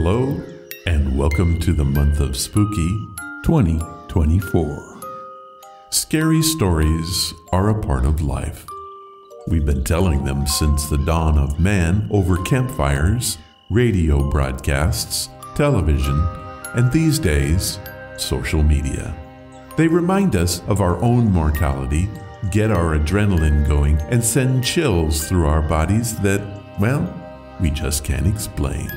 Hello, and welcome to the month of Spooky 2024. Scary stories are a part of life. We've been telling them since the dawn of man over campfires, radio broadcasts, television, and these days, social media. They remind us of our own mortality, get our adrenaline going, and send chills through our bodies that, well, we just can't explain.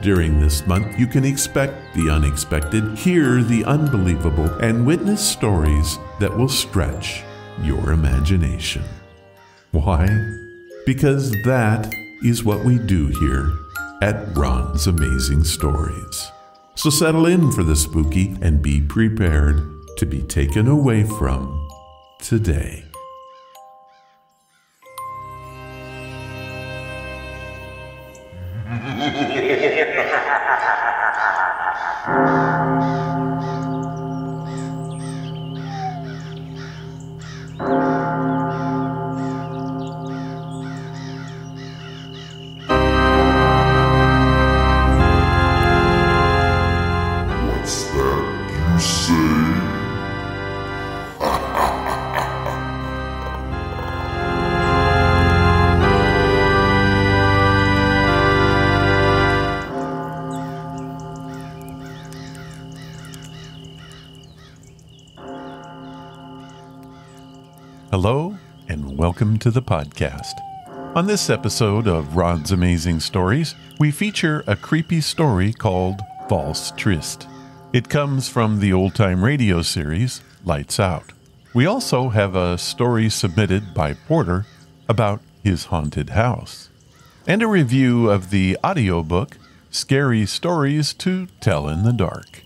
During this month, you can expect the unexpected, hear the unbelievable, and witness stories that will stretch your imagination. Why? Because that is what we do here at Ron's Amazing Stories. So settle in for the spooky and be prepared to be taken away from today. Hello, and welcome to the podcast. On this episode of Ron's Amazing Stories, we feature a creepy story called Valse Triste. It comes from the old-time radio series, Lights Out. We also have a story submitted by Porter about his haunted house, and a review of the audiobook, Scary Stories to Tell in the Dark.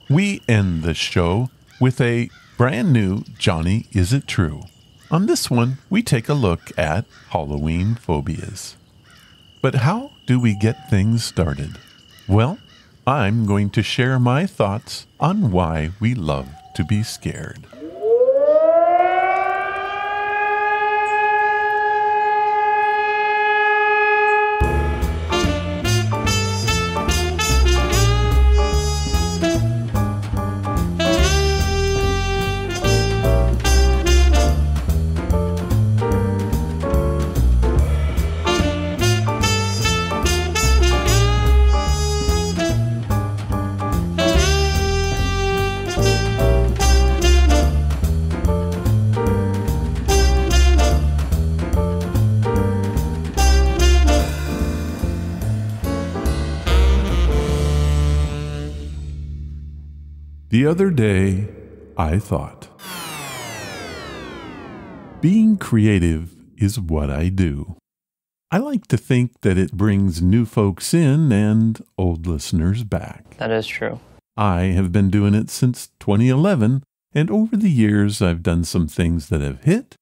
We end the show with a brand new Johnny Is It True? On this one, we take a look at Halloween phobias. But how do we get things started? Well, I'm going to share my thoughts on why we love to be scared. The other day, I thought, being creative is what I do. I like to think that it brings new folks in and old listeners back. That is true. I have been doing it since 2011, and over the years I've done some things that have hit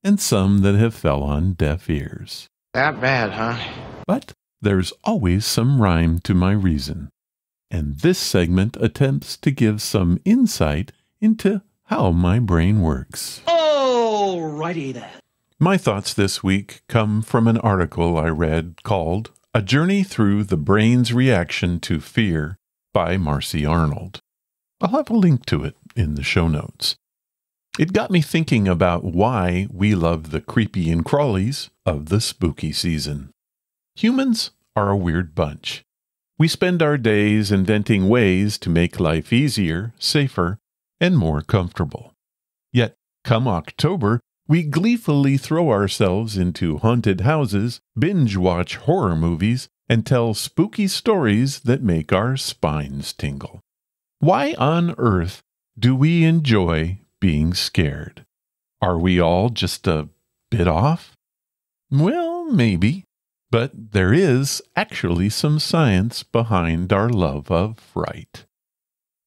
and some that have fell on deaf ears. That bad, huh? But there's always some rhyme to my reason. And this segment attempts to give some insight into how my brain works. Alrighty then. My thoughts this week come from an article I read called A Journey Through the Brain's Reaction to Fear by Marcy Arnold. I'll have a link to it in the show notes. It got me thinking about why we love the creepy and crawlies of the spooky season. Humans are a weird bunch. We spend our days inventing ways to make life easier, safer, and more comfortable. Yet, come October, we gleefully throw ourselves into haunted houses, binge-watch horror movies, and tell spooky stories that make our spines tingle. Why on earth do we enjoy being scared? Are we all just a bit off? Well, maybe. But there is actually some science behind our love of fright.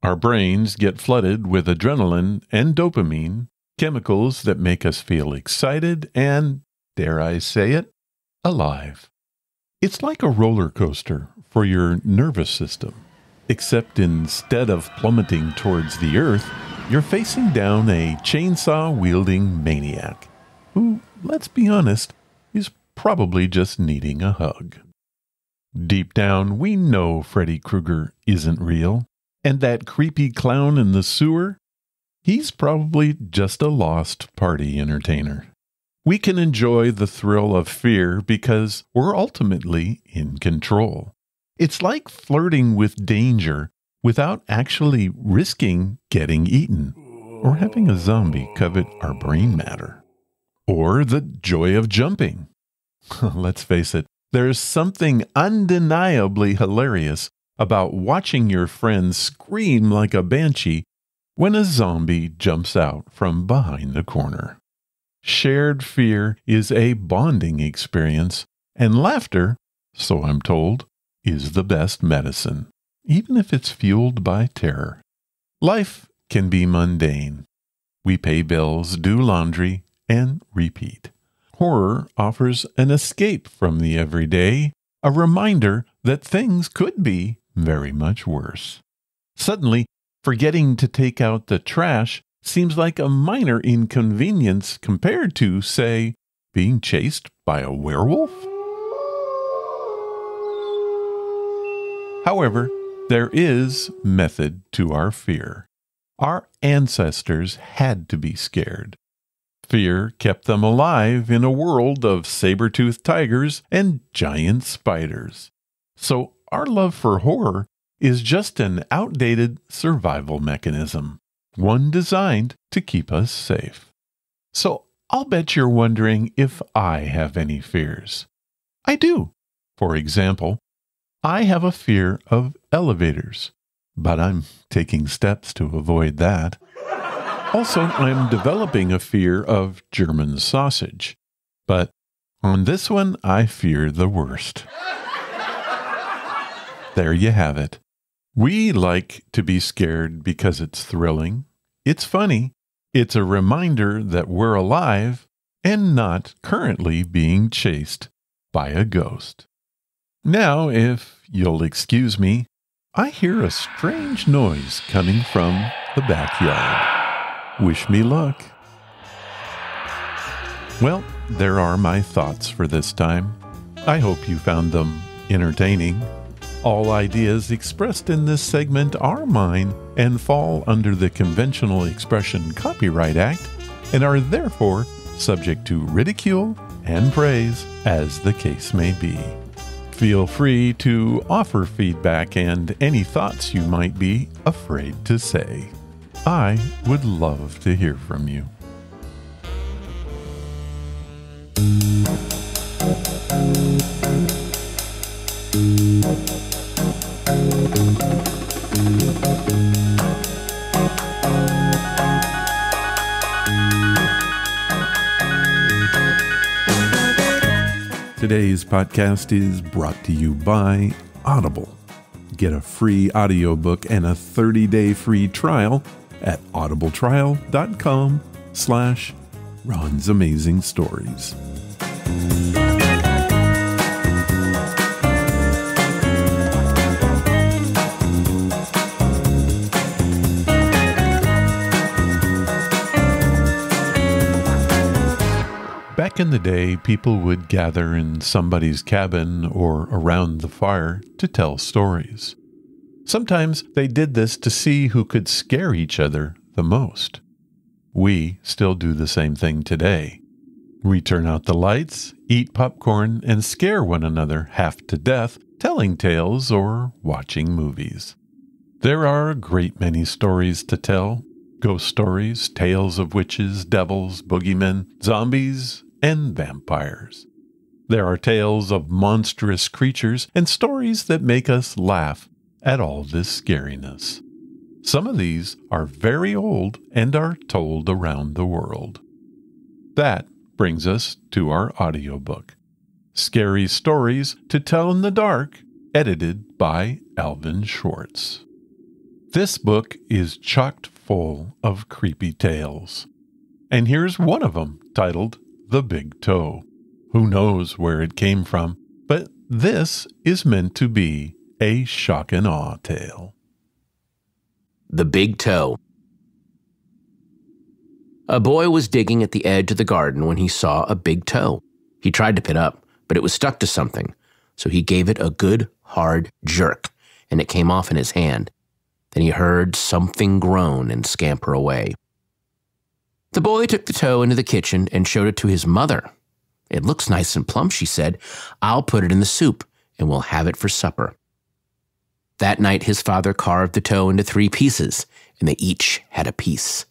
Our brains get flooded with adrenaline and dopamine, chemicals that make us feel excited and, dare I say it, alive. It's like a roller coaster for your nervous system, except instead of plummeting towards the earth, you're facing down a chainsaw-wielding maniac who, let's be honest, is probably just needing a hug. Deep down, we know Freddy Krueger isn't real, and that creepy clown in the sewer, he's probably just a lost party entertainer. We can enjoy the thrill of fear because we're ultimately in control. It's like flirting with danger without actually risking getting eaten or having a zombie covet our brain matter. Or the joy of jumping. Let's face it, there's something undeniably hilarious about watching your friend scream like a banshee when a zombie jumps out from behind the corner. Shared fear is a bonding experience, and laughter, so I'm told, is the best medicine, even if it's fueled by terror. Life can be mundane. We pay bills, do laundry, and repeat. Horror offers an escape from the everyday, a reminder that things could be very much worse. Suddenly, forgetting to take out the trash seems like a minor inconvenience compared to, say, being chased by a werewolf. However, there is method to our fear. Our ancestors had to be scared. Fear kept them alive in a world of saber-toothed tigers and giant spiders. So our love for horror is just an outdated survival mechanism, one designed to keep us safe. So I'll bet you're wondering if I have any fears. I do. For example, I have a fear of elevators, but I'm taking steps to avoid that. Also, I'm developing a fear of German sausage, but on this one, I fear the worst. There you have it. We like to be scared because it's thrilling, it's funny, it's a reminder that we're alive and not currently being chased by a ghost. Now, if you'll excuse me, I hear a strange noise coming from the backyard. Wish me luck. Well, there are my thoughts for this time. I hope you found them entertaining. All ideas expressed in this segment are mine and fall under the Conventional Expression Copyright Act and are therefore subject to ridicule and praise as the case may be. Feel free to offer feedback and any thoughts you might be afraid to say. I would love to hear from you. Today's podcast is brought to you by Audible. Get a free audiobook and a 30-day free trial at audibletrial.com/Ron's Amazing Stories. Back in the day, people would gather in somebody's cabin or around the fire to tell stories. Sometimes they did this to see who could scare each other the most. We still do the same thing today. We turn out the lights, eat popcorn, and scare one another half to death, telling tales or watching movies. There are a great many stories to tell. Ghost stories, tales of witches, devils, boogeymen, zombies, and vampires. There are tales of monstrous creatures and stories that make us laugh at all this scariness. Some of these are very old and are told around the world. That brings us to our audiobook, Scary Stories to Tell in the Dark, edited by Alvin Schwartz. This book is chock full of creepy tales. And here's one of them, titled The Big Toe. Who knows where it came from, but this is meant to be a shock and awe tale. The Big Toe. A boy was digging at the edge of the garden when he saw a big toe. He tried to pick it up, but it was stuck to something, so he gave it a good, hard jerk, and it came off in his hand. Then he heard something groan and scamper away. The boy took the toe into the kitchen and showed it to his mother. "It looks nice and plump," she said. "I'll put it in the soup, and we'll have it for supper." That night his father carved the toe into 3 pieces, and they each had a piece.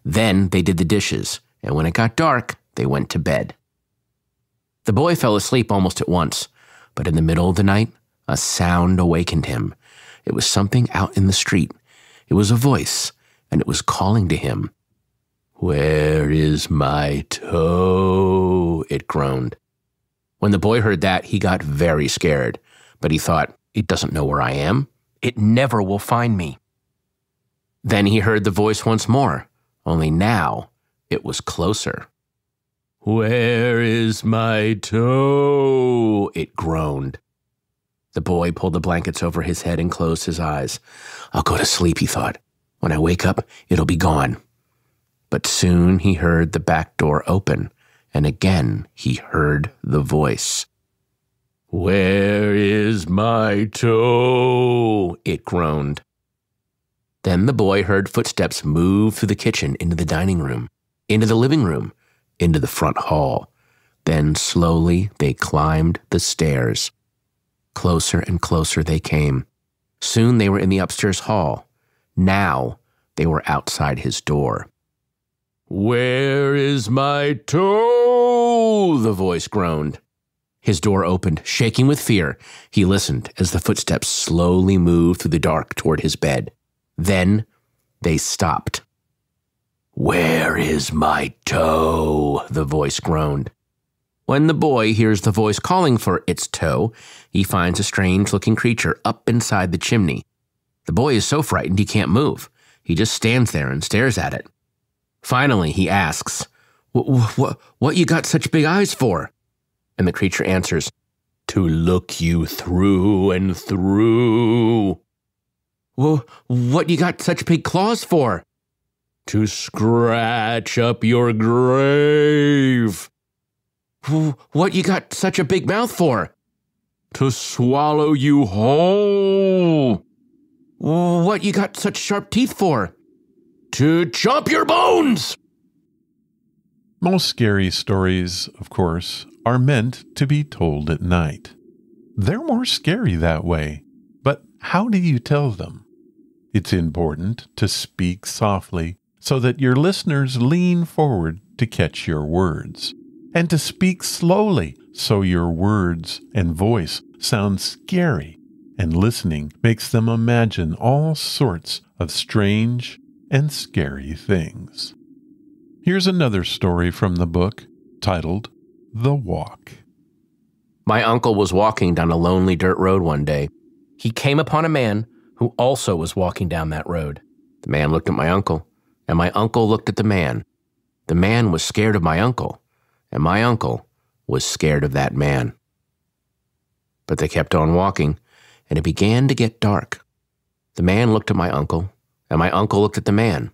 Then they did the dishes, and when it got dark, they went to bed. The boy fell asleep almost at once, but in the middle of the night, a sound awakened him. It was something out in the street. It was a voice, and it was calling to him. "Where is my toe?" it groaned. When the boy heard that, he got very scared, but he thought, "It doesn't know where I am. It never will find me." Then he heard the voice once more, only now it was closer. "Where is my toe?" it groaned. The boy pulled the blankets over his head and closed his eyes. "I'll go to sleep," he thought. "When I wake up, it'll be gone." But soon he heard the back door open, and again he heard the voice. "Where is my toe?" it groaned. Then the boy heard footsteps move through the kitchen into the dining room, into the living room, into the front hall. Then slowly they climbed the stairs. Closer and closer they came. Soon they were in the upstairs hall. Now they were outside his door. "Where is my toe?" the voice groaned. His door opened, shaking with fear. He listened as the footsteps slowly moved through the dark toward his bed. Then they stopped. "Where is my toe?" the voice groaned. When the boy hears the voice calling for its toe, he finds a strange-looking creature up inside the chimney. The boy is so frightened he can't move. He just stands there and stares at it. Finally, he asks, What you got such big eyes for?" And the creature answers, "To look you through and through." "Well, what you got such big claws for?" "To scratch up your grave." "What you got such a big mouth for?" "To swallow you whole." "What you got such sharp teeth for?" "To chomp your bones." Most scary stories, of course, are meant to be told at night. They're more scary that way, but how do you tell them? It's important to speak softly so that your listeners lean forward to catch your words, and to speak slowly so your words and voice sound scary, and listening makes them imagine all sorts of strange and scary things. Here's another story from the book titled The Walk. My uncle was walking down a lonely dirt road one day. He came upon a man who also was walking down that road. The man looked at my uncle, and my uncle looked at the man. The man was scared of my uncle, and my uncle was scared of that man. But they kept on walking, and it began to get dark. The man looked at my uncle, and my uncle looked at the man.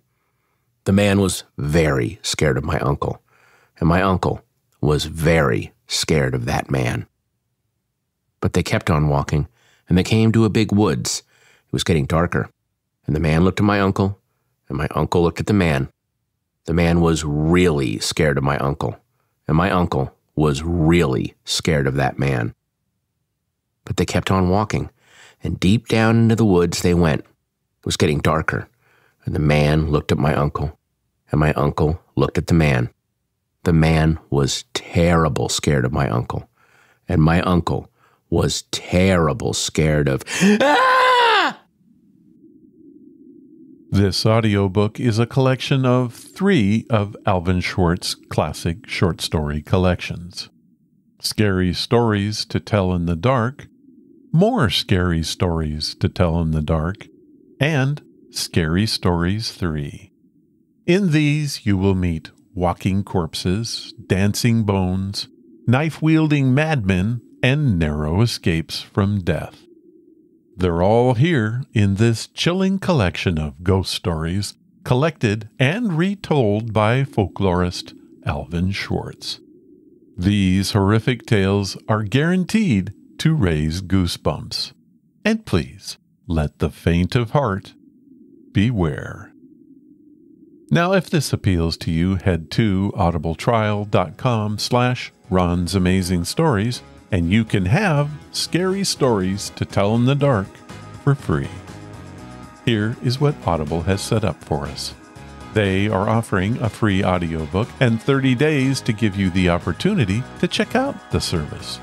The man was very scared of my uncle, and my uncle was very scared of that man. But they kept on walking, and they came to a big woods. It was getting darker, and the man looked at my uncle, and my uncle looked at the man. The man was really scared of my uncle, and my uncle was really scared of that man. But they kept on walking, and deep down into the woods they went. It was getting darker, and the man looked at my uncle, and my uncle looked at the man. The man was terrible scared of my uncle, and my uncle was terrible scared of... Ah! This audiobook is a collection of 3 of Alvin Schwartz's classic short story collections. Scary Stories to Tell in the Dark, More Scary Stories to Tell in the Dark, and Scary Stories 3. In these you will meet walking corpses, dancing bones, knife-wielding madmen, and narrow escapes from death. They're all here in this chilling collection of ghost stories collected and retold by folklorist Alvin Schwartz. These horrific tales are guaranteed to raise goosebumps. And please, let the faint of heart beware. Now, if this appeals to you, head to audibletrial.com/Ron's Amazing Stories, and you can have scary stories to tell in the dark for free. Here is what Audible has set up for us. They are offering a free audiobook and 30 days to give you the opportunity to check out the service.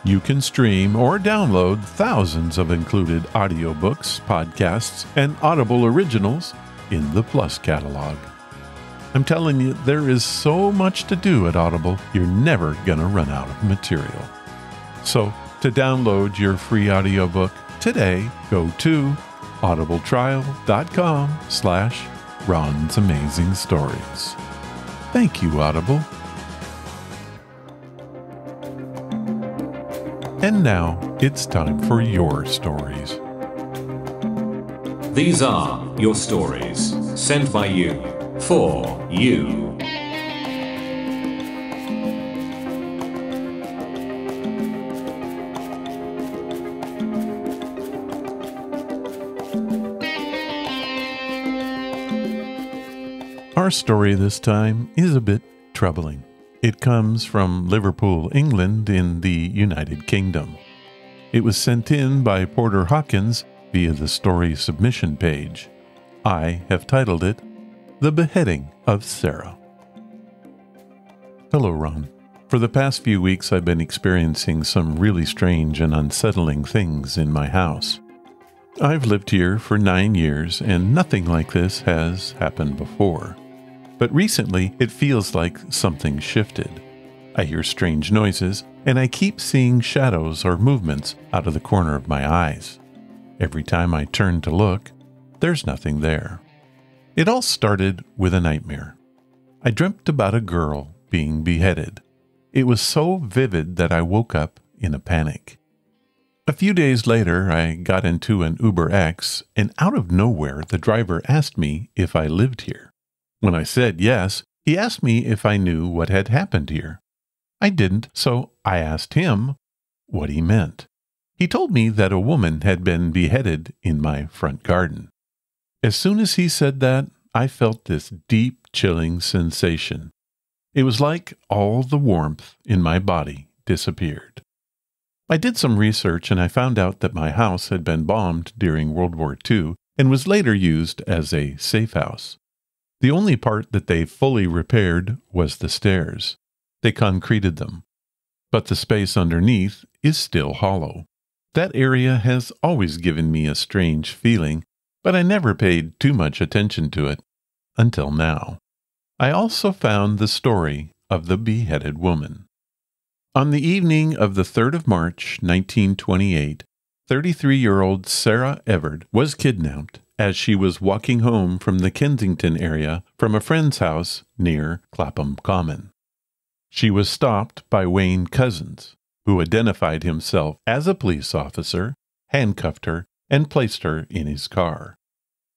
You can stream or download thousands of included audiobooks, podcasts, and Audible originals in the Plus catalog. I'm telling you, there is so much to do at Audible, you're never going to run out of material. So, to download your free audiobook today, go to audibletrial.com/Ron's Amazing Stories. Thank you, Audible. And now, it's time for your stories. These are your stories, sent by you, for you. Our story this time is a bit troubling. It comes from Liverpool, England, in the United Kingdom. It was sent in by Porter Hawkins via the story submission page. I have titled it, The Beheading of Sarah. Hello, Ron. For the past few weeks, I've been experiencing some really strange and unsettling things in my house. I've lived here for 9 years, and nothing like this has happened before. But recently, it feels like something shifted. I hear strange noises, and I keep seeing shadows or movements out of the corner of my eyes. Every time I turn to look, there's nothing there. It all started with a nightmare. I dreamt about a girl being beheaded. It was so vivid that I woke up in a panic. A few days later, I got into an Uber X, and out of nowhere, the driver asked me if I lived here. When I said yes, he asked me if I knew what had happened here. I didn't, so I asked him what he meant. He told me that a woman had been beheaded in my front garden. As soon as he said that, I felt this deep, chilling sensation. It was like all the warmth in my body disappeared. I did some research and I found out that my house had been bombed during World War II and was later used as a safe house. The only part that they fully repaired was the stairs. They concreted them. But the space underneath is still hollow. That area has always given me a strange feeling, but I never paid too much attention to it until now. I also found the story of the beheaded woman. On the evening of the 3rd of March, 1928, 33-year-old Sarah Everard was kidnapped as she was walking home from the Kensington area from a friend's house near Clapham Common. She was stopped by Wayne Cousins, who identified himself as a police officer, handcuffed her, and placed her in his car.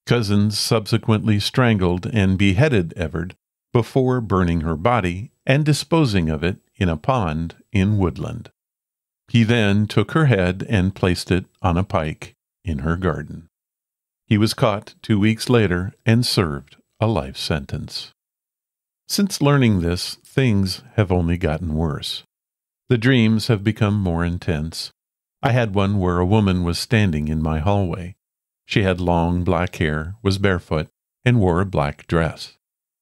Cousins subsequently strangled and beheaded Everard before burning her body and disposing of it in a pond in Woodland. He then took her head and placed it on a pike in her garden. He was caught 2 weeks later and served a life sentence. Since learning this, things have only gotten worse. The dreams have become more intense. I had one where a woman was standing in my hallway. She had long black hair, was barefoot, and wore a black dress.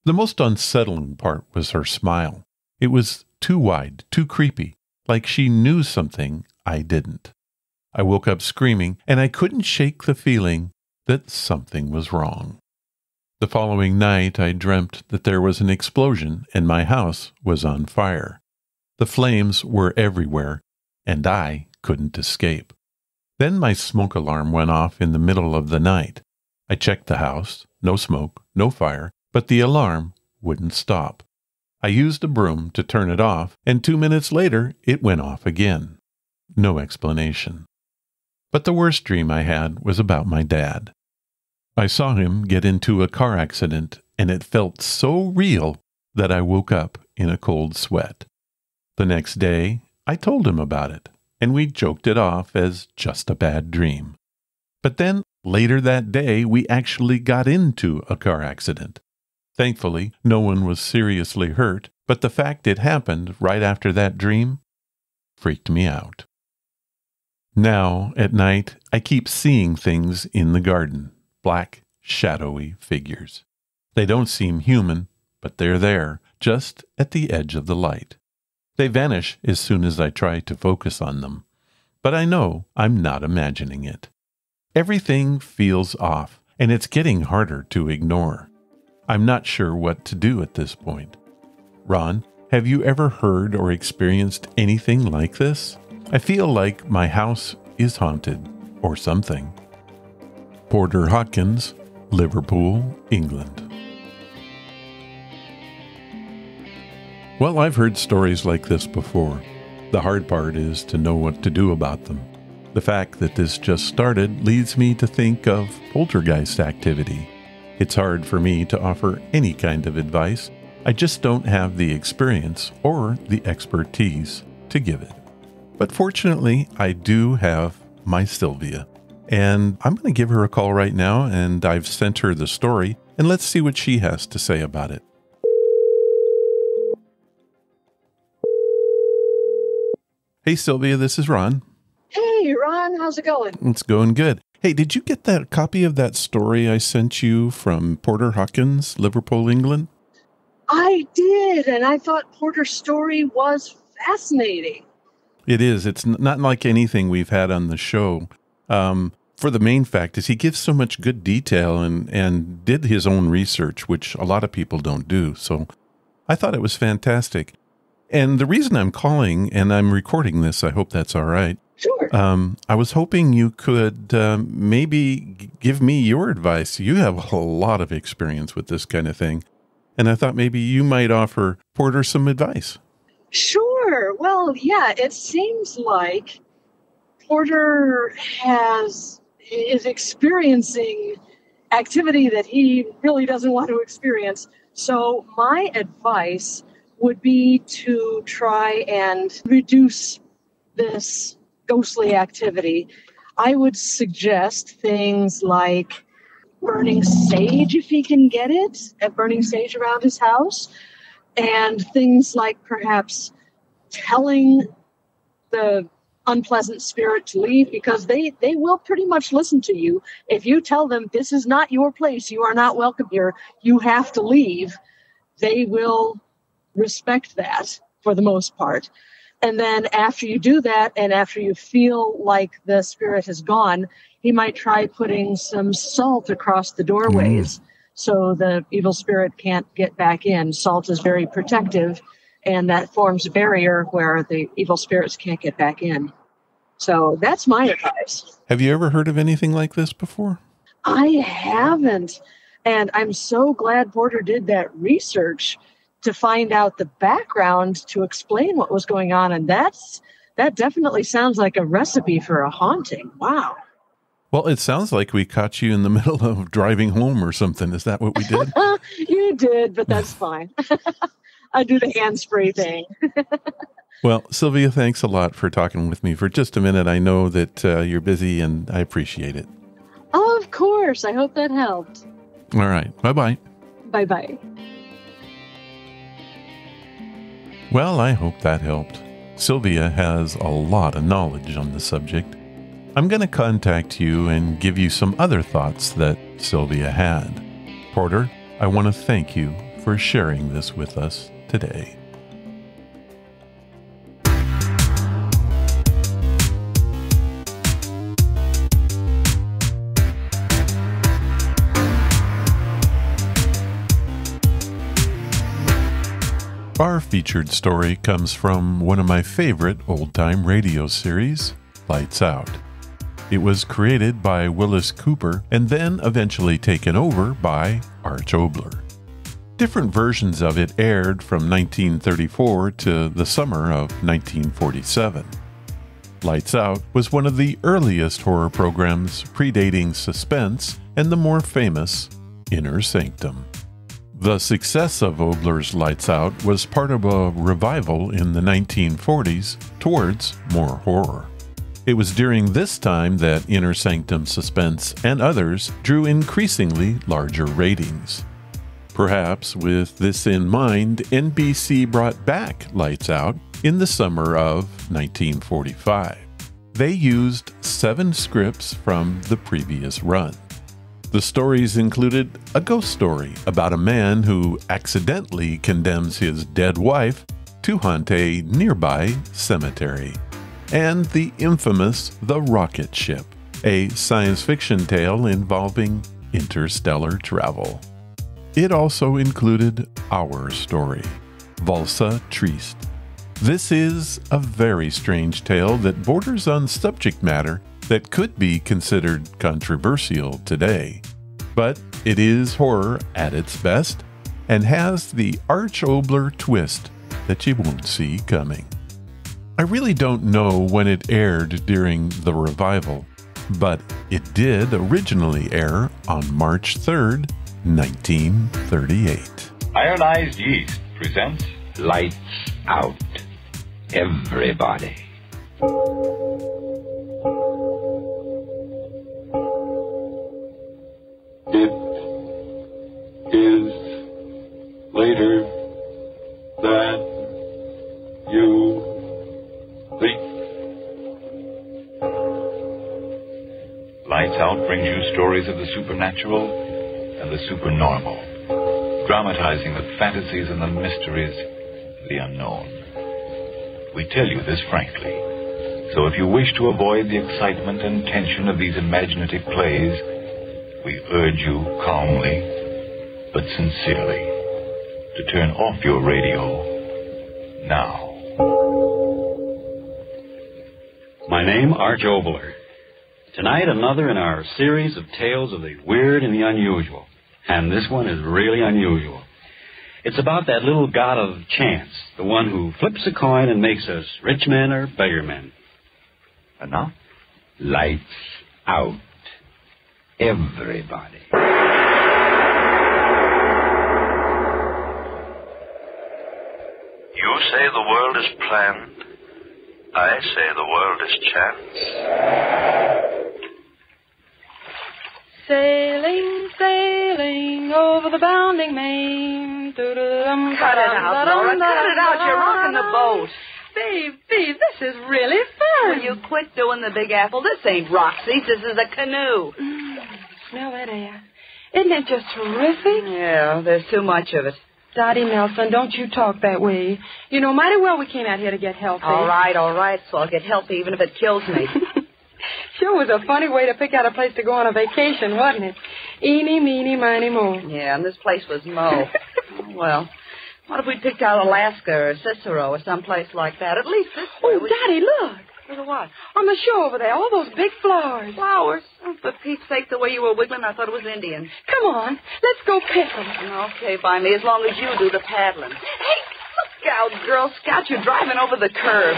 The most unsettling part was her smile. It was too wide, too creepy, like she knew something I didn't. I woke up screaming, and I couldn't shake the feeling that something was wrong. The following night, I dreamt that there was an explosion and my house was on fire. The flames were everywhere, and I couldn't escape. Then my smoke alarm went off in the middle of the night. I checked the house, no smoke, no fire, but the alarm wouldn't stop. I used a broom to turn it off, and 2 minutes later, it went off again. No explanation. But the worst dream I had was about my dad. I saw him get into a car accident, and it felt so real that I woke up in a cold sweat. The next day, I told him about it, and we joked it off as just a bad dream. But then, later that day, we actually got into a car accident. Thankfully, no one was seriously hurt, but the fact it happened right after that dream freaked me out. Now, at night, I keep seeing things in the garden, black, shadowy figures. They don't seem human, but they're there, just at the edge of the light. They vanish as soon as I try to focus on them, but I know I'm not imagining it. Everything feels off, and it's getting harder to ignore. I'm not sure what to do at this point. Ron, have you ever heard or experienced anything like this? I feel like my house is haunted, or something. Porter Hawkins, Liverpool, England. Well, I've heard stories like this before. The hard part is to know what to do about them. The fact that this just started leads me to think of poltergeist activity. It's hard for me to offer any kind of advice. I just don't have the experience or the expertise to give it. But fortunately, I do have my Sylvia, and I'm going to give her a call right now, and I've sent her the story, and let's see what she has to say about it. Hey, Sylvia, this is Ron. Hey, Ron, how's it going? It's going good. Hey, did you get that copy of that story I sent you from Porter Hawkins, Liverpool, England? I did, and I thought Porter's story was fascinating. It is. It's not like anything we've had on the show. For the main fact is he gives so much good detail and did his own research, which a lot of people don't do. So I thought it was fantastic. And the reason I'm calling and I'm recording this, I hope that's all right. Sure. I was hoping you could maybe give me your advice. You have a lot of experience with this kind of thing. And I thought maybe you might offer Porter some advice. Sure. Well, yeah, it seems like Porter is experiencing activity that he really doesn't want to experience. So my advice would be to try and reduce this ghostly activity. I would suggest things like burning sage, if he can get it, burning sage around his house, and things like perhaps telling the unpleasant spirit to leave, because they will pretty much listen to you. If you tell them this is not your place, you are not welcome here, you have to leave, they will respect that for the most part. And then after you do that, and after you feel like the spirit has gone, he might try putting some salt across the doorways so the evil spirit can't get back in. Salt is very protective, and that forms a barrier where the evil spirits can't get back in. So that's my advice. Have you ever heard of anything like this before? I haven't. And I'm so glad Porter did that research to find out the background to explain what was going on. And that definitely sounds like a recipe for a haunting. Wow. Well, it sounds like we caught you in the middle of driving home or something. Is that what we did? You did, but that's fine. I do the hands-free thing. Well, Sylvia, thanks a lot for talking with me for just a minute. I know that you're busy, and I appreciate it. Oh, of course. I hope that helped. All right. Bye-bye. Bye-bye. Well, I hope that helped. Sylvia has a lot of knowledge on the subject. I'm going to contact you and give you some other thoughts that Sylvia had. Porter, I want to thank you for sharing this with us today. Our featured story comes from one of my favorite old-time radio series, Lights Out. It was created by Willis Cooper and then eventually taken over by Arch Oboler. Different versions of it aired from 1934 to the summer of 1947. Lights Out was one of the earliest horror programs predating Suspense and the more famous Inner Sanctum. The success of Oboler's Lights Out was part of a revival in the 1940s towards more horror. It was during this time that Inner Sanctum Suspense and others drew increasingly larger ratings. Perhaps with this in mind, NBC brought back Lights Out in the summer of 1945. They used 7 scripts from the previous run. The stories included a ghost story about a man who accidentally condemns his dead wife to hunt a nearby cemetery, and the infamous The Rocket Ship, a science fiction tale involving interstellar travel. It also included our story, Valse Triste. This is a very strange tale that borders on subject matter that could be considered controversial today. But it is horror at its best and has the arch-Obler twist that you won't see coming. I really don't know when it aired during the revival, but it did originally air on March 3rd, 1938. Ironized Yeast presents Lights Out, everybody. It is later than you think. Lights Out brings you stories of the supernatural and the supernormal, dramatizing the fantasies and the mysteries of the unknown. We tell you this frankly, so if you wish to avoid the excitement and tension of these imaginative plays, we urge you calmly but sincerely to turn off your radio now. My name, Arch Obler. Tonight, another in our series of tales of the weird and the unusual. And this one is really unusual. It's about that little god of chance, the one who flips a coin and makes us rich men or beggar men. And now, Lights Out, everybody. You say the world is planned. I say the world is chance. Sailing, sailing over the bounding main. Cut it out, Laura. Cut it out. You're rocking the boat. Babe, this is really fun. Will you quit doing the Big Apple? This ain't rock seats. This is a canoe. Smell that air. Isn't it just terrific? Yeah, there's too much of it. Dottie Nelson, don't you talk that way. You know mighty well we came out here to get healthy. All right. So I'll get healthy even if it kills me. Sure was a funny way to pick out a place to go on a vacation, wasn't it? Eeny, meeny, miny, mo. Yeah, and this place was Mo. Oh, well, what if we picked out Alaska or Cicero or someplace like that? At least this way. Oh, Dottie, look. Look at what? On the shore over there, all those big flowers. Flowers? Oh, for Pete's sake, the way you were wiggling, I thought it was Indian. Come on, let's go pick them. Okay, by me, as long as you do the paddling. Hey, look out, Girl Scout. You're driving over the curb.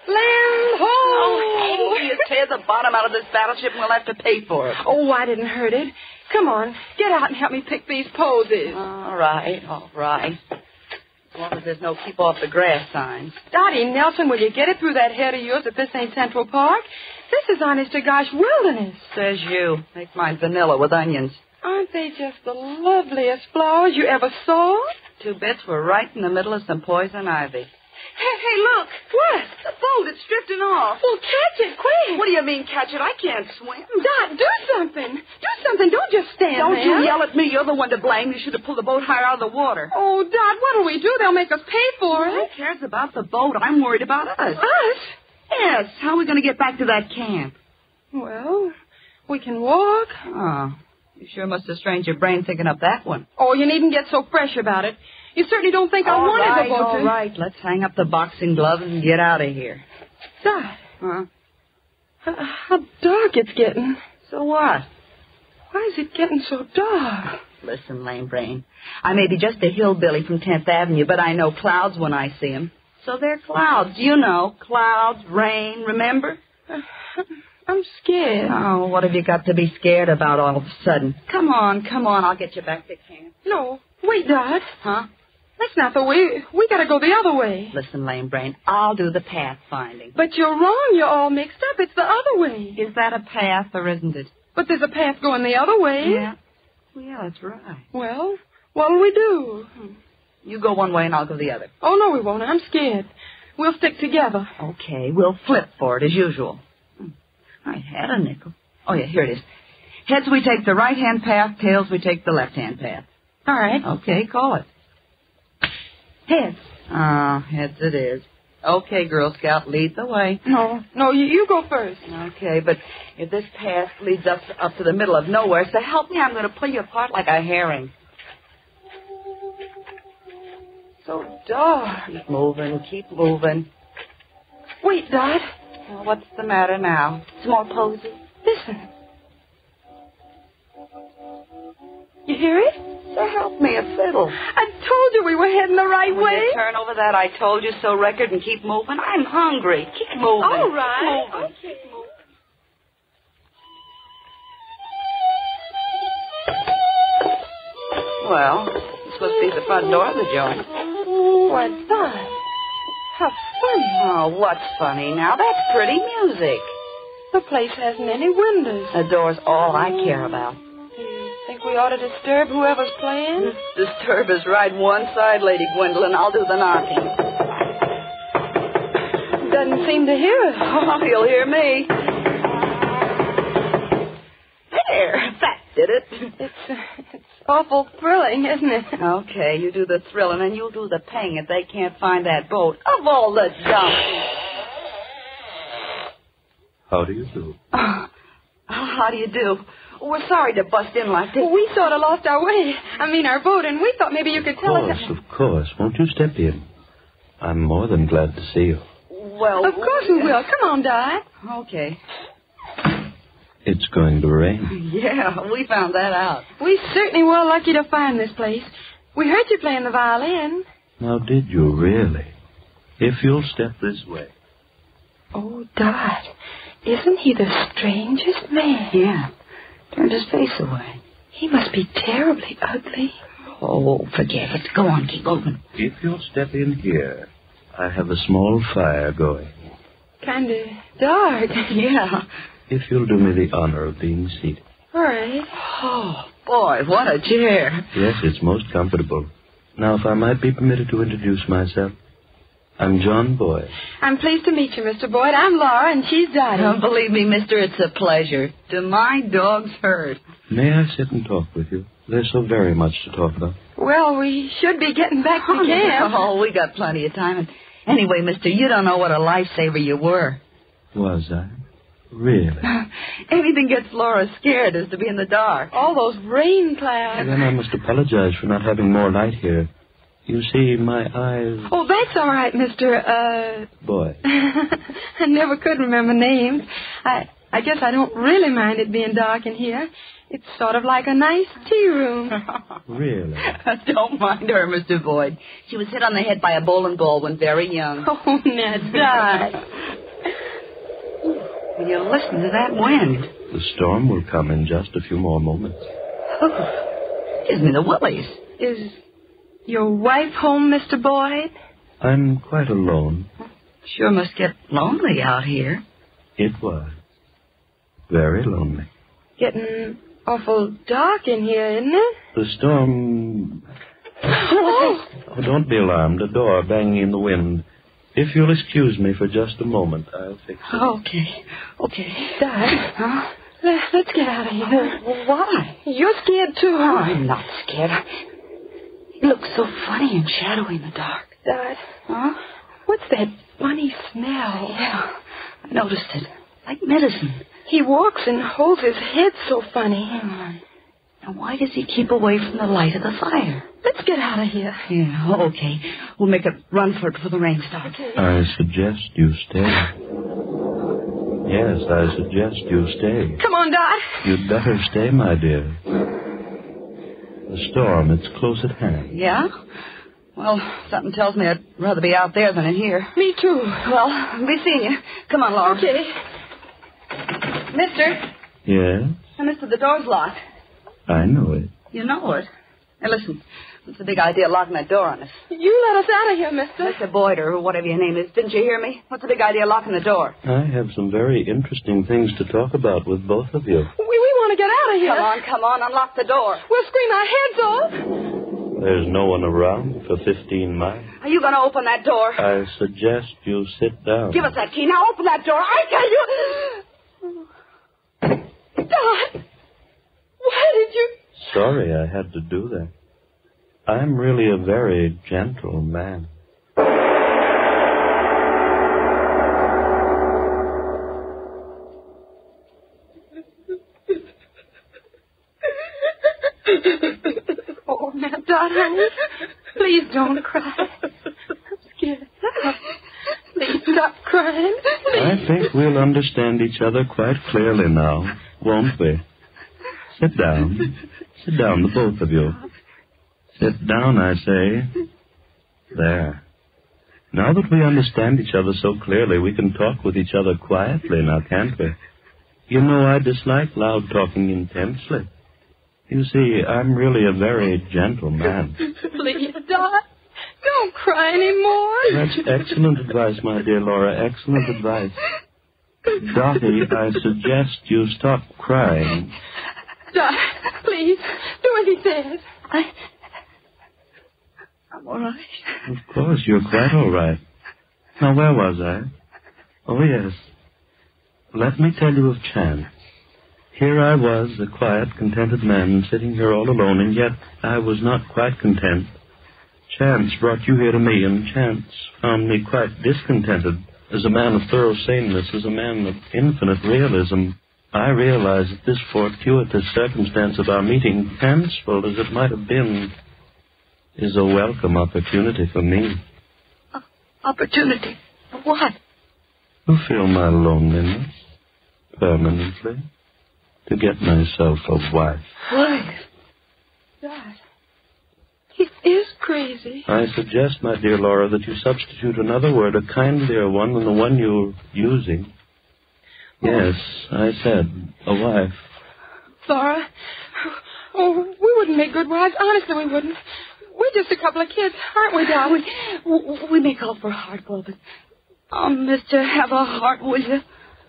Land ho! Oh, hey, you tear the bottom out of this battleship and we'll have to pay for it. Oh, I didn't hurt it. Come on, get out and help me pick these posies. All right. As long as there's no keep off the grass signs. Dottie Nelson, will you get it through that head of yours if this ain't Central Park? This is honest to gosh wilderness. Says you. Make mine vanilla with onions. Aren't they just the loveliest flowers you ever saw? 2 bits were right in the middle of some poison ivy. Hey, look. What? The boat, it's drifting off. Well, catch it, quick. What do you mean, catch it? I can't swim. Dot, do something. Do something. Don't just stand Don't there. you yell at me. You're the one to blame. You should have pulled the boat higher out of the water. Oh, Dot, what'll we do? They'll make us pay for it. Who cares about the boat? I'm worried about us. Us? Yes. How are we going to get back to that camp? Well, we can walk. Oh, you sure must have strained your brain thinking up that one. Oh, you needn't get so fresh about it. You certainly don't think I wanted the boat to... All right. Let's hang up the boxing gloves and get out of here. Dot. Huh? How dark it's getting. So what? Why is it getting so dark? Listen, lame brain. I may be just a hillbilly from 10th Avenue, but I know clouds when I see them. So they're clouds. You know, clouds, rain, remember? I'm scared. Oh, what have you got to be scared about all of a sudden? Come on. I'll get you back to camp. No. Wait, Dot. Huh? That's not the way. We gotta go the other way. Listen, lame brain, I'll do the path finding. But you're wrong. You're all mixed up. It's the other way. Is that a path or isn't it? But there's a path going the other way. Yeah. Well, yeah, that's right. Well, what'll we do? You go one way and I'll go the other. Oh, no, we won't. I'm scared. We'll stick together. Okay, we'll flip for it as usual. I had a nickel. Oh, yeah, here it is. Heads, we take the right-hand path. Tails, we take the left-hand path. All right. Okay, call it. Heads. Heads it is. Okay, Girl Scout, lead the way. No, you go first. Okay, but if this path leads us up to the middle of nowhere, so help me, I'm going to pull you apart like a herring. So dark. Keep moving. Wait, Dot. Well, what's the matter now? It's more posy. Listen. You hear it? So help me a fiddle. I told you we were heading the right way. You turn over that I told you so record and keep moving. I'm hungry. Keep moving. All right. Keep moving. Okay. Well, this must be the front door of the joint. What's that? How funny. Oh, what's funny now? That's pretty music. The place hasn't any windows. The door's all I care about. Do you think we ought to disturb whoever's playing? Disturb is right one side, Lady Gwendolyn. I'll do the knocking. Doesn't seem to hear us. Oh, he'll hear me. There, that did it. It's awful thrilling, isn't it? Okay, you do the thrilling and you'll do the paying if they can't find that boat. Of all the donkeys. How do you do? How do you do? We're sorry to bust in like this. We sort of lost our way. Our boat, and we thought maybe you could tell us. Of course. Won't you step in? I'm more than glad to see you. Well, of course we will. Come on, Dot. Okay. It's going to rain. Yeah, we found that out. We certainly were lucky to find this place. We heard you playing the violin. Now, did you really? If you'll step this way. Oh, Dot, isn't he the strangest man? Yeah. Turned his face away. He must be terribly ugly. Oh, forget it. Go on, keep moving. If you'll step in here, I have a small fire going. Kind of dark. Yeah. If you'll do me the honor of being seated. All right. Oh, boy, what a chair. Yes, it's most comfortable. Now, if I might be permitted to introduce myself. I'm John Boyd. I'm pleased to meet you, Mr. Boyd. I'm Laura, and she's Dottie. Oh, believe me, mister, it's a pleasure. Do my dogs hurt? May I sit and talk with you? There's so very much to talk about. Well, we should be getting back to camp. Oh, we got plenty of time. And anyway, mister, you don't know what a lifesaver you were. Was I? Really? Anything gets Laura scared is to be in the dark. All those rain clouds. Then I must apologize for not having more light here. You see, my eyes... Oh, that's all right, Mr. Boy. I never could remember names. I guess I don't really mind it being dark in here. It's sort of like a nice tea room. Really? Don't mind her, Mr. Boyd. She was hit on the head by a bowling ball when very young. Oh, Ned, Dot. Will you listen to that wind? The storm will come in just a few more moments. Oh, gives me the willies. Is your wife home, Mr. Boyd? I'm quite alone. Sure must get lonely out here. It was. Very lonely. Getting awful dark in here, isn't it? The storm... Oh, don't be alarmed. A door banging in the wind. If you'll excuse me for just a moment, I'll fix it. Okay. Dad? Huh? Let's get out of here. Why? You're scared, too, huh? Oh, I'm not scared. It looks so funny and shadowy in the dark. Dad? Huh? What's that funny smell? Yeah, I noticed it. Like medicine. He walks and holds his head so funny. Now, why does he keep away from the light of the fire? Let's get out of here. Yeah, okay. We'll make a run for it before the rain starts. Okay. I suggest you stay. Yes, I suggest you stay. Come on, Dot. You'd better stay, my dear. The storm, it's close at hand. Yeah? Well, something tells me I'd rather be out there than in here. Me too. Well, I'll be seeing you. Come on, Laura. Okay. Mister? Yes? Mister, the door's locked. I know it. You know it. Now, listen. It's a big idea locking that door on us. You let us out of here, mister. Mr. Boyd, or whatever your name is. Didn't you hear me? What's the big idea locking the door? I have some very interesting things to talk about with both of you. We want to get out of here. Come on, unlock the door. We'll scream our heads off. There's no one around for 15 miles. Are you going to open that door? I suggest you sit down. Give us that key. Now open that door. I tell you. Dot, why did you... Sorry I had to do that. I'm really a very gentle man. Oh, now, Dot, honey, please don't cry. I'm scared. Please stop crying. Please. I think we'll understand each other quite clearly now, won't we? Sit down. Sit down, the both of you. Sit down, I say. There. Now that we understand each other so clearly, we can talk with each other quietly now, can't we? You know, I dislike loud talking intensely. You see, I'm really a very gentle man. Please, Dot, don't cry anymore. That's excellent advice, my dear Laura, excellent advice. Dottie, I suggest you stop crying. Dot, please, do as he says. I'm all right. Of course, you're quite all right. Now, where was I? Oh, yes. Let me tell you of Chance. Here I was, a quiet, contented man, sitting here all alone, and yet I was not quite content. Chance brought you here to me, and Chance found me quite discontented. As a man of thorough saneness, as a man of infinite realism, I realize that this fortuitous circumstance of our meeting, fanciful as it might have been, is a welcome opportunity for me. Opportunity? For what? To fill my loneliness permanently. To get myself a wife. Wife? Dot, he is crazy. I suggest, my dear Laura, that you substitute another word, a kindlier one than the one you're using. Yes, I said, a wife. Laura, oh, we wouldn't make good wives. Honestly, we wouldn't. We're just a couple of kids, aren't we, darling? We may call for a heartful, but... Oh, mister, have a heart, will you?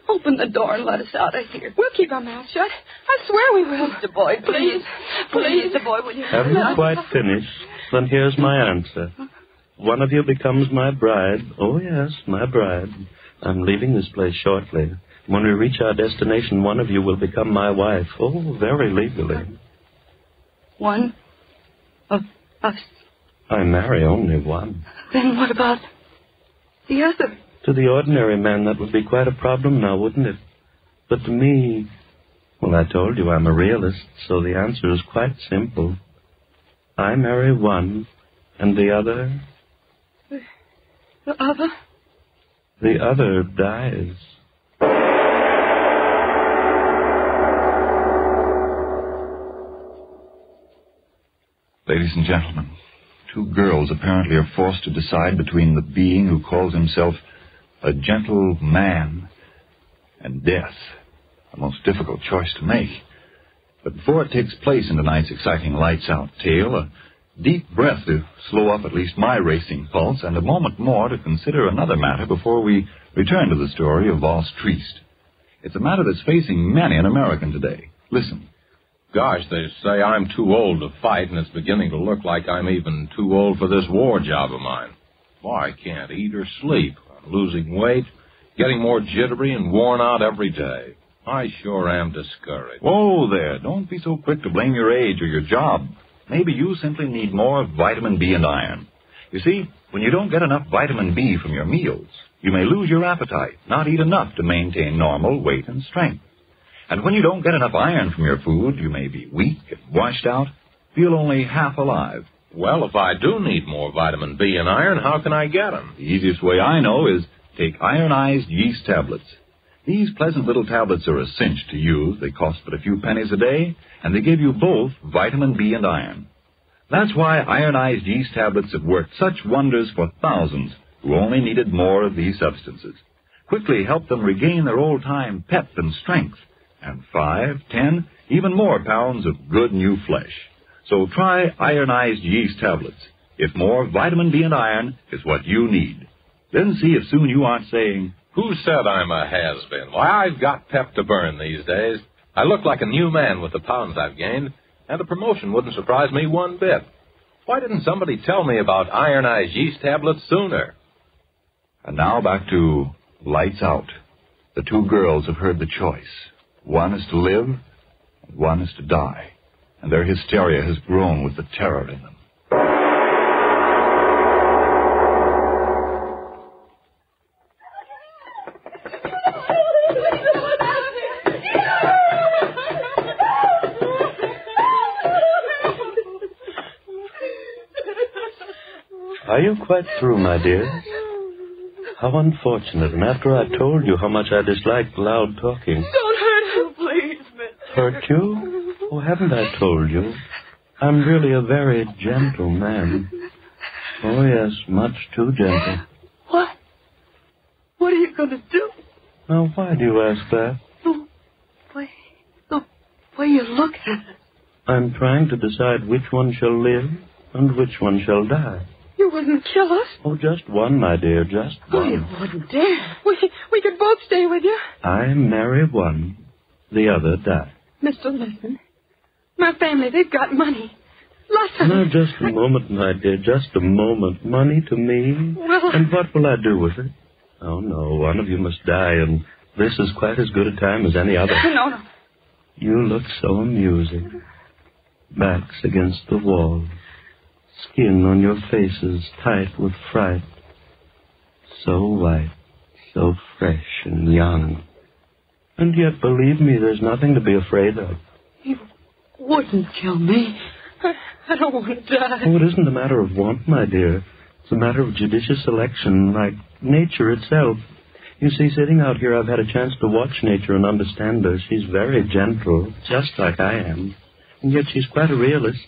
Open the door and let us out of here. We'll keep our mouths shut. I swear we will. Mr. Boyd, please. Please, Mr. Boyd, will you? Haven't you quite finished? Then here's my answer. One of you becomes my bride. Oh, yes, my bride. I'm leaving this place shortly. When we reach our destination, one of you will become my wife. Oh, very legally. One of us? I marry only one. Then what about the other? To the ordinary man, that would be quite a problem now, wouldn't it? But to me, well, I told you I'm a realist, so the answer is quite simple. I marry one, and the other... The other? The other dies. Ladies and gentlemen, two girls apparently are forced to decide between the being who calls himself a gentle man and death. A most difficult choice to make. But before it takes place in tonight's exciting lights-out tale, a deep breath to slow up at least my racing pulse, and a moment more to consider another matter before we return to the story of Valse Triste. It's a matter that's facing many an American today. Listen. Gosh, they say I'm too old to fight, and it's beginning to look like I'm even too old for this war job of mine. Why, I can't eat or sleep. I'm losing weight, getting more jittery and worn out every day. I sure am discouraged. Whoa there, don't be so quick to blame your age or your job. Maybe you simply need more vitamin B and iron. You see, when you don't get enough vitamin B from your meals, you may lose your appetite, not eat enough to maintain normal weight and strength. And when you don't get enough iron from your food, you may be weak and washed out, feel only half alive. Well, if I do need more vitamin B and iron, how can I get them? The easiest way I know is take ironized yeast tablets. These pleasant little tablets are a cinch to use. They cost but a few pennies a day, and they give you both vitamin B and iron. That's why ironized yeast tablets have worked such wonders for thousands who only needed more of these substances. Quickly help them regain their old-time pep and strength, and 5, 10, even more pounds of good new flesh. So try ironized yeast tablets. If more vitamin B and iron is what you need. Then see if soon you aren't saying, "Who said I'm a has-been? Why, I've got pep to burn these days. I look like a new man with the pounds I've gained, and a promotion wouldn't surprise me one bit. Why didn't somebody tell me about ironized yeast tablets sooner?" And now back to Lights Out. The two girls have heard the choice. One is to live, and one is to die. And their hysteria has grown with the terror in them. Are you quite through, my dear? How unfortunate. And after I told you how much I disliked loud talking. Don't hurt her, please, mister. Hurt you? Oh, haven't I told you? I'm really a very gentle man. Oh, yes, much too gentle. What? What are you going to do? Now, why do you ask that? The way you look at it. I'm trying to decide which one shall live and which one shall die. You wouldn't kill us? Oh, just one, my dear, just one. Oh, you wouldn't dare. We could both stay with you. I marry one, the other die. Mr. Listen, my family, they've got money. Lots of No, it. just a moment, my dear, just a moment. Money to me? Well, and what will I do with it? Oh, no, one of you must die, and this is quite as good a time as any other. No. You look so amusing. Backs against the wall. Skin on your faces tight with fright. So white, so fresh and young. And yet, believe me, there's nothing to be afraid of. You wouldn't kill me. I don't want to die. Oh, it isn't a matter of want, my dear. It's a matter of judicious selection, like nature itself. You see, sitting out here, I've had a chance to watch nature and understand her. She's very gentle, just like I am. And yet she's quite a realist.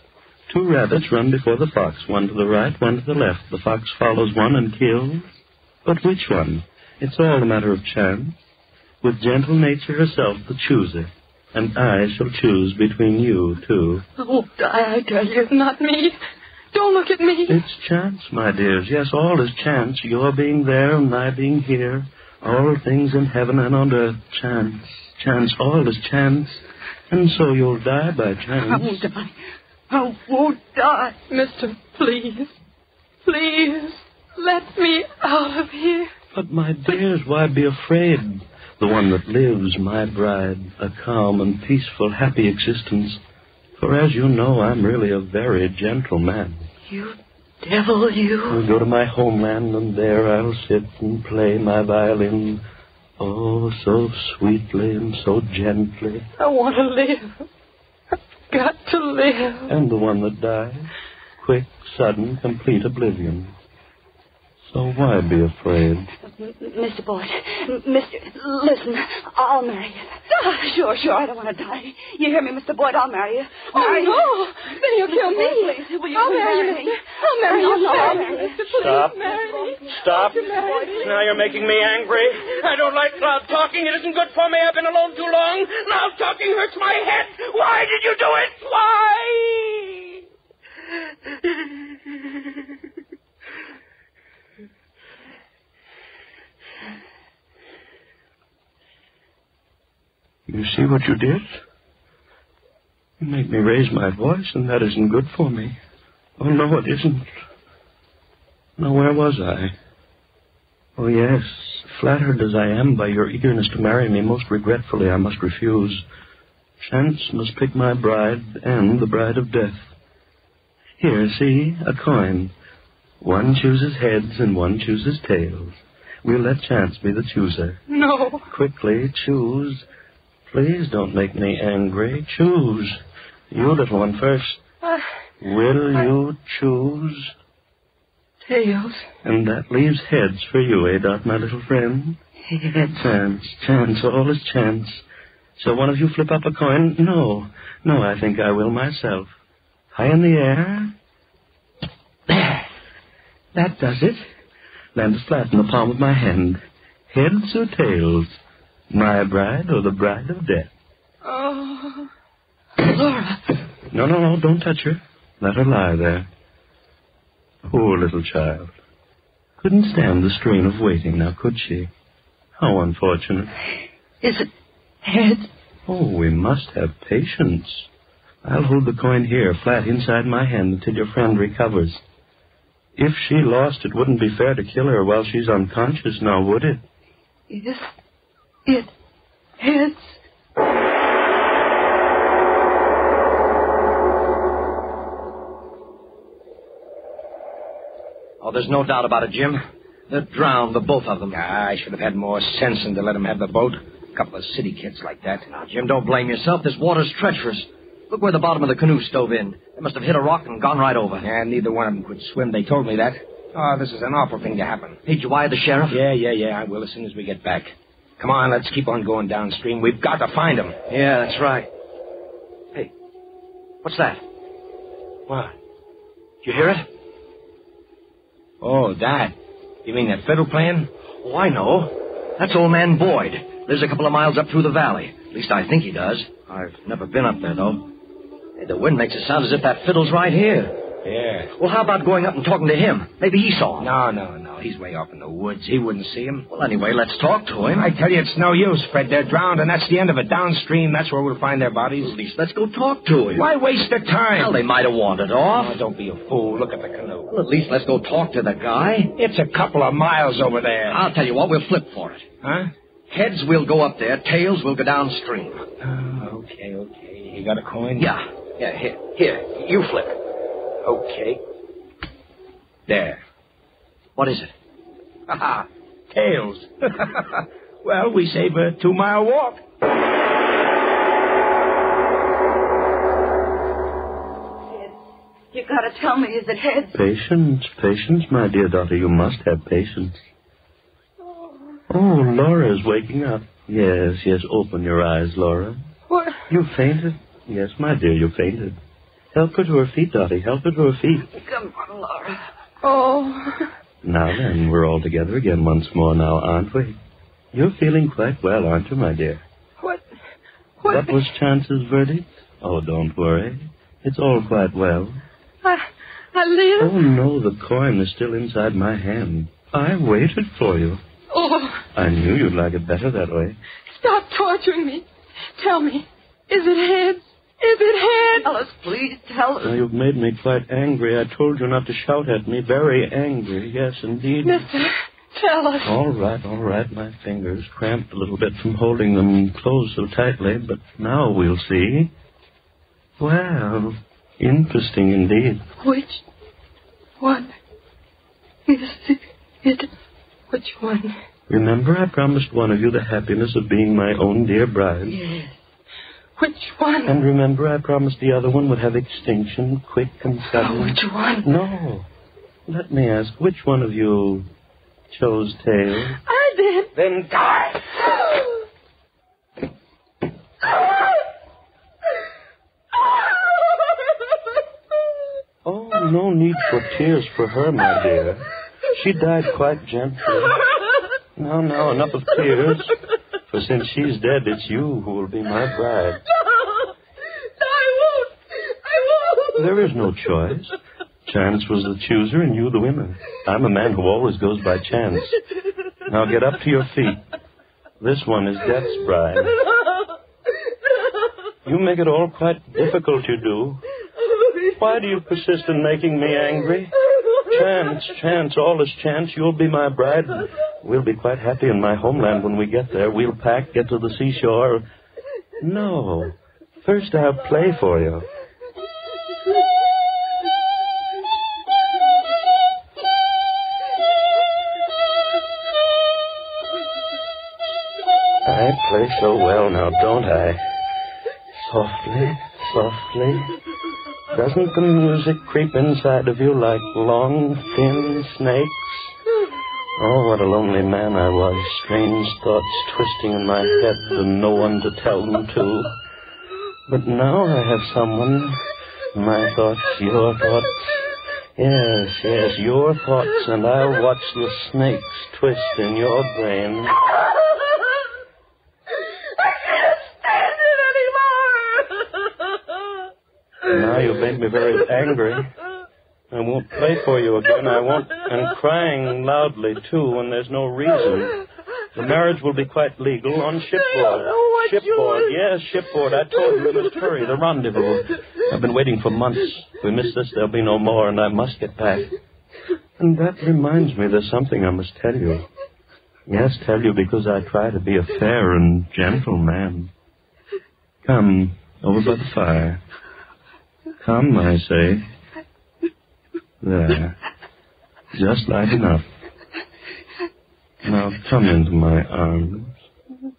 Two rabbits run before the fox, one to the right, one to the left. The fox follows one and kills. But which one? It's all a matter of chance. With gentle nature herself the chooser. And I shall choose between you two. Oh, I tell you, not me. Don't look at me. It's chance, my dears. Yes, all is chance. Your being there and my being here. All things in heaven and on earth. Chance. Chance. All is chance. And so you'll die by chance. I won't die. I won't die. Mister, please. Please. Let me out of here. But, my dears, why be afraid? The one that lives, my bride, a calm and peaceful, happy existence. For as you know, I'm really a very gentle man. You devil, you. I'll go to my homeland, and there I'll sit and play my violin. Oh, so sweetly and so gently. I want to live. I've got to live. And the one that dies, quick, sudden, complete oblivion. So why be afraid? Mr. Boyd, listen, I'll marry you. Sure, I don't want to die. You hear me, Mr. Boyd, I'll marry you. Oh, no, then you'll kill me. Please, will you I'll marry you, mister. I'll marry you. I'll marry you. Stop. Marry me. Stop. Marry me. Now you're making me angry. I don't like loud talking. It isn't good for me. I've been alone too long. Loud talking hurts my head. Why did you do it? Why? You see what you did? You make me raise my voice, and that isn't good for me. Oh, no, it isn't. Now, where was I? Oh, yes, flattered as I am by your eagerness to marry me, most regretfully I must refuse. Chance must pick my bride and the bride of death. Here, see, a coin. One chooses heads and one chooses tails. We'll let chance be the chooser. No. Quickly, choose. Please don't make me angry. Choose. You, little one, first. Will you choose? Tails. And that leaves heads for you, eh, Dot, my little friend? Heads. Chance, all is chance. Shall one of you flip up a coin? No, I think I will myself. High in the air. There. That does it. Lands flat in the palm of my hand. Heads or tails? My bride or the bride of death? Oh, Laura. No, don't touch her. Let her lie there. Poor little child. Couldn't stand the strain of waiting now, could she? How unfortunate. Is it heads? Oh, we must have patience. I'll hold the coin here, flat inside my hand, until your friend recovers. If she lost, it wouldn't be fair to kill her while she's unconscious now, would it? Is it heads? Oh, there's no doubt about it, Jim. They're drowned, the both of them. I should have had more sense than to let them have the boat. A couple of city kids like that. Now, Jim, don't blame yourself. This water's treacherous. Look where the bottom of the canoe stove in. They must have hit a rock and gone right over. Yeah, neither one of them could swim. They told me that. Oh, this is an awful thing to happen. Hey, did you wire the sheriff? Yeah, I will as soon as we get back. Come on, let's keep on going downstream. We've got to find them. Yeah, that's right. Hey, what's that? What? Did you hear it? Oh, that. You mean that fiddle playing? Oh, I know. That's old man Boyd. Lives a couple of miles up through the valley. At least I think he does. I've never been up there, though. Hey, the wind makes it sound as if that fiddle's right here. Yeah. Well, how about going up and talking to him? Maybe he saw him. No. He's way off in the woods. He wouldn't see him. Well, anyway, let's talk to him. I tell you, it's no use, Fred. They're drowned, and that's the end of it. Downstream, that's where we'll find their bodies. At least let's go talk to him. Why waste the time? Well, they might have wandered off. Oh, don't be a fool. Look at the canoe. Well, at least let's go talk to the guy. It's a couple of miles over there. I'll tell you what, we'll flip for it. Huh? Heads, we'll go up there. Tails, we'll go downstream. Oh, okay. You got a coin? Yeah, here. You flip it. Okay. There. What is it? Ha! Tails. Well, we save a 2-mile walk. You've got to tell me, is it heads? Patience, my dear daughter. You must have patience. Oh, Laura's waking up. Yes, open your eyes, Laura. What? You fainted? Yes, my dear, you fainted. Help her to her feet, Dottie. Help her to her feet. Come on, Laura. Oh. Now then, we're all together again once more now, aren't we? You're feeling quite well, aren't you, my dear? What was Chance's verdict? Oh, don't worry. It's all quite well. I live? Oh, no, the coin is still inside my hand. I waited for you. Oh. I knew you'd like it better that way. Stop torturing me. Tell me, is it heads? Is it heads? Tell us, please, tell us. Oh, you've made me quite angry. I told you not to shout at me. Very angry. Yes, indeed. Mister, tell us. All right. My fingers cramped a little bit from holding them closed so tightly, but now we'll see. Well, interesting indeed. Which one is it? Which one? Remember, I promised one of you the happiness of being my own dear bride. Yes. Which one? And remember, I promised the other one would have extinction, quick and sudden. Oh, which one? No. Let me ask, which one of you chose tails? I did. Then die. Oh, no need for tears for her, my dear. She died quite gently. No, enough of tears. For since she's dead, it's you who will be my bride. No, I won't. There is no choice. Chance was the chooser and you the winner. I'm a man who always goes by chance. Now get up to your feet. This one is Death's bride. You make it all quite difficult, you do. Why do you persist in making me angry? Chance, all is chance. You'll be my bride. We'll be quite happy in my homeland when we get there. We'll pack, get to the seashore. No. First I'll play for you. I play so well now, don't I? Softly. Doesn't the music creep inside of you like long, thin snakes? Oh, what a lonely man I was. Strange thoughts twisting in my head and no one to tell them to. But now I have someone. My thoughts, your thoughts. Yes, your thoughts, and I'll watch the snakes twist in your brain. Now you've made me very angry. I won't play for you again. I won't. And crying loudly, too, when there's no reason. The marriage will be quite legal on shipboard. Shipboard, yes, shipboard. I told you we must hurry. The rendezvous. I've been waiting for months. If we miss this, there'll be no more, and I must get back. And that reminds me, there's something I must tell you. Yes, tell you because I try to be a fair and gentle man. Come, over by the fire. Come, I say. There. Just light enough. Now come into my arms.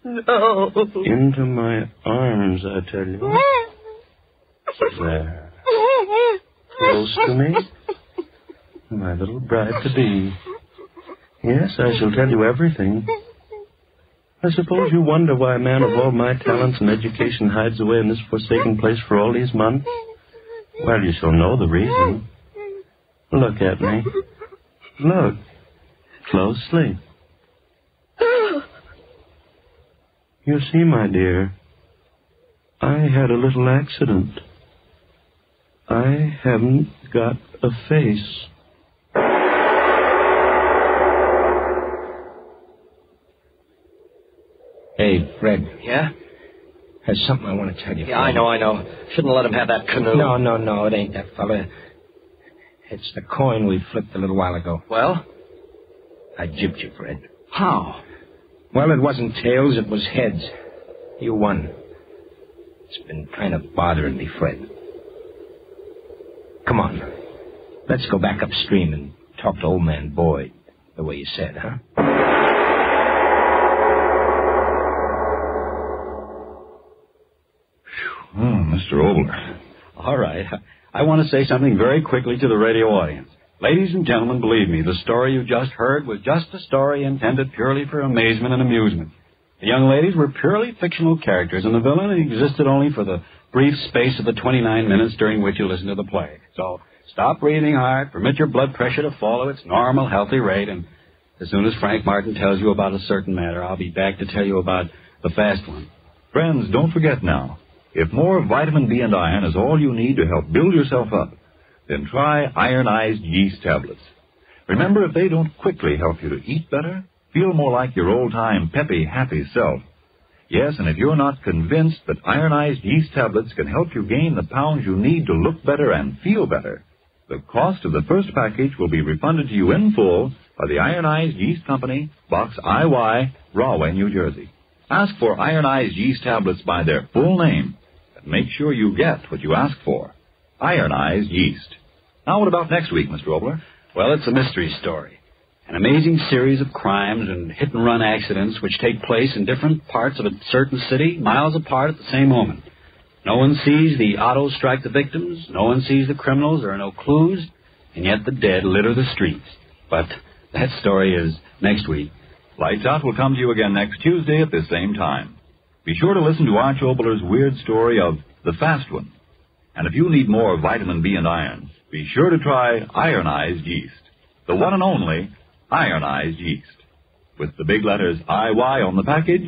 No. Into my arms, I tell you. There. Close to me. My little bride-to-be. Yes, I shall tell you everything. I suppose you wonder why a man of all my talents and education hides away in this forsaken place for all these months? Well, you shall know the reason. Look at me. Look. Closely. You see, my dear, I had a little accident. I haven't got a face. Hey, Fred. Yeah? There's something I want to tell you. Yeah, I know. Shouldn't let him have that canoe. No, it ain't that fella. It's the coin we flipped a little while ago. Well? I gypped you, Fred. How? Well, it wasn't tails, it was heads. You won. It's been kind of bothering me, Fred. Come on. Let's go back upstream and talk to old man Boyd, the way you said, huh? Oh, Mr. Obler. All right. I want to say something very quickly to the radio audience. Ladies and gentlemen, believe me, the story you just heard was just a story intended purely for amazement and amusement. The young ladies were purely fictional characters, and the villain existed only for the brief space of the 29 minutes during which you listen to the play. So stop breathing hard, permit your blood pressure to follow its normal, healthy rate, and as soon as Frank Martin tells you about a certain matter, I'll be back to tell you about the fast one. Friends, don't forget now, if more vitamin B and iron is all you need to help build yourself up, then try ironized yeast tablets. Remember, if they don't quickly help you to eat better, feel more like your old-time peppy, happy self. Yes, and if you're not convinced that ironized yeast tablets can help you gain the pounds you need to look better and feel better, the cost of the first package will be refunded to you in full by the Ironized Yeast Company, Box IY, Rahway, New Jersey. Ask for ironized yeast tablets by their full name, and make sure you get what you ask for. Ironized yeast. Now, what about next week, Mr. Obler? Well, it's a mystery story. An amazing series of crimes and hit-and-run accidents which take place in different parts of a certain city, miles apart at the same moment. No one sees the autos strike the victims, no one sees the criminals, there are no clues, and yet the dead litter the streets. But that story is next week. Lights Out will come to you again next Tuesday at this same time. Be sure to listen to Arch Obler's weird story of The Fast One. And if you need more vitamin B and iron, be sure to try ironized yeast. The one and only ironized yeast. With the big letters IY on the package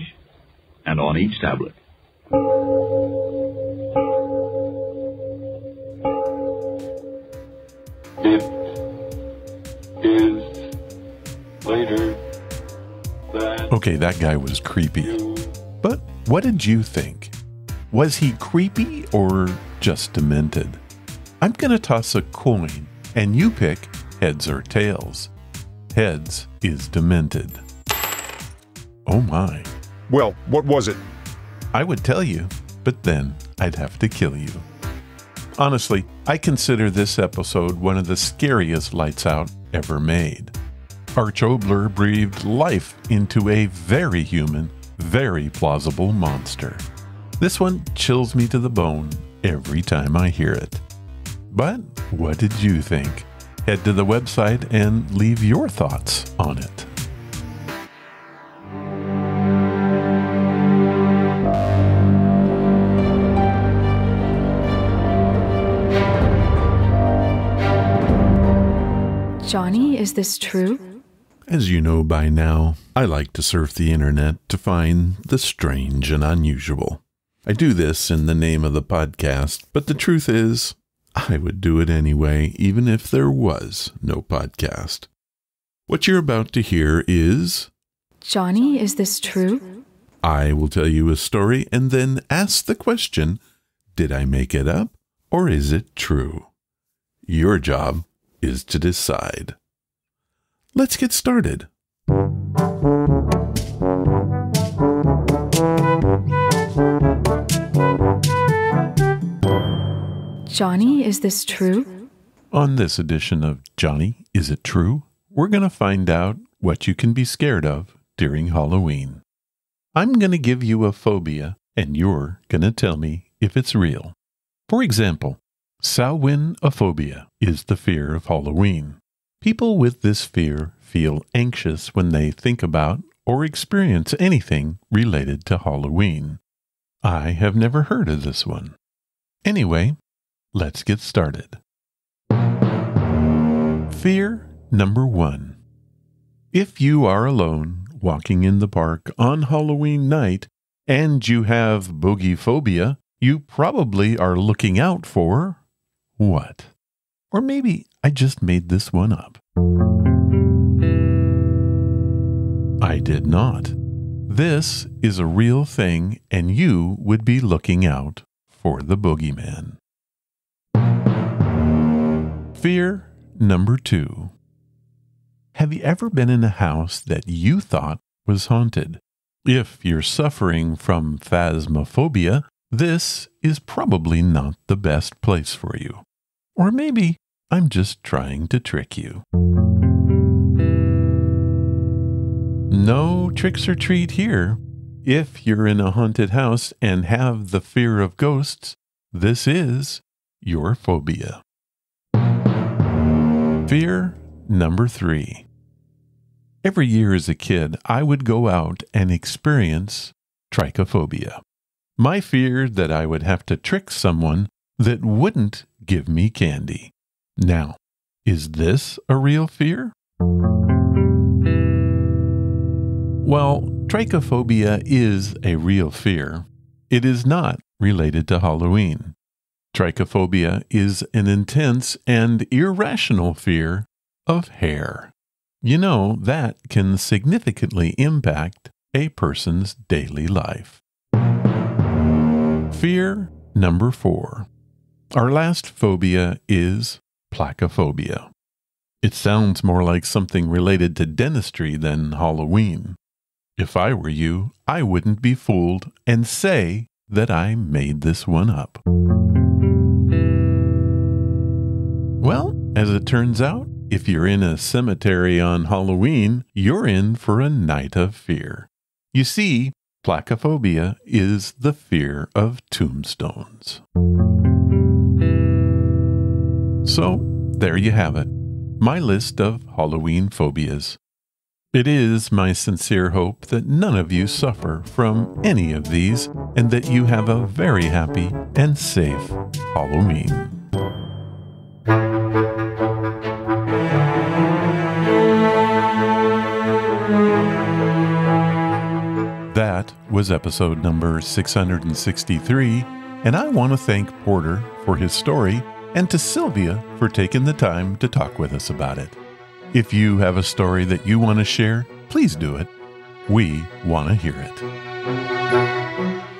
and on each tablet. It is later that... Okay, that guy was creepy. But what did you think? Was he creepy or just demented? I'm going to toss a coin, and you pick heads or tails. Heads is demented. Oh my. Well, what was it? I would tell you, but then I'd have to kill you. Honestly, I consider this episode one of the scariest Lights Out ever made. Arch Obler breathed life into a very human, very plausible monster. This one chills me to the bone every time I hear it. But what did you think? Head to the website and leave your thoughts on it. Johnny, is this true? As you know by now, I like to surf the internet to find the strange and unusual. I do this in the name of the podcast, but the truth is, I would do it anyway, even if there was no podcast. What you're about to hear is... Johnny, is this true? I will tell you a story and then ask the question, did I make it up or is it true? Your job is to decide. Let's get started. Johnny, is this true? On this edition of Johnny, Is It True? We're going to find out what you can be scared of during Halloween. I'm going to give you a phobia, and you're going to tell me if it's real. For example, Samhainophobia is the fear of Halloween. People with this fear feel anxious when they think about or experience anything related to Halloween. I have never heard of this one. Anyway, let's get started. Fear number 1. If you are alone walking in the park on Halloween night and you have boogie phobia, you probably are looking out for what? Or maybe I just made this one up. I did not. This is a real thing, and you would be looking out for the boogeyman. Fear number 2. Have you ever been in a house that you thought was haunted? If you're suffering from phasmophobia, this is probably not the best place for you. Or maybe I'm just trying to trick you. No tricks or treat here. If you're in a haunted house and have the fear of ghosts, this is your phobia. Fear number 3. Every year as a kid, I would go out and experience trichophobia. My fear that I would have to trick someone that wouldn't give me candy. Now, is this a real fear? Well, trichophobia is a real fear. It is not related to Halloween. Trichophobia is an intense and irrational fear of hair. You know, that can significantly impact a person's daily life. Fear number 4. Our last phobia is placophobia. It sounds more like something related to dentistry than Halloween. If I were you, I wouldn't be fooled and say that I made this one up. Well, as it turns out, if you're in a cemetery on Halloween, you're in for a night of fear. You see, placophobia is the fear of tombstones. So, there you have it, my list of Halloween phobias. It is my sincere hope that none of you suffer from any of these and that you have a very happy and safe Halloween. That was episode number 663, and I want to thank Porter for his story and to Sylvia for taking the time to talk with us about it. If you have a story that you want to share, please do it. We want to hear it.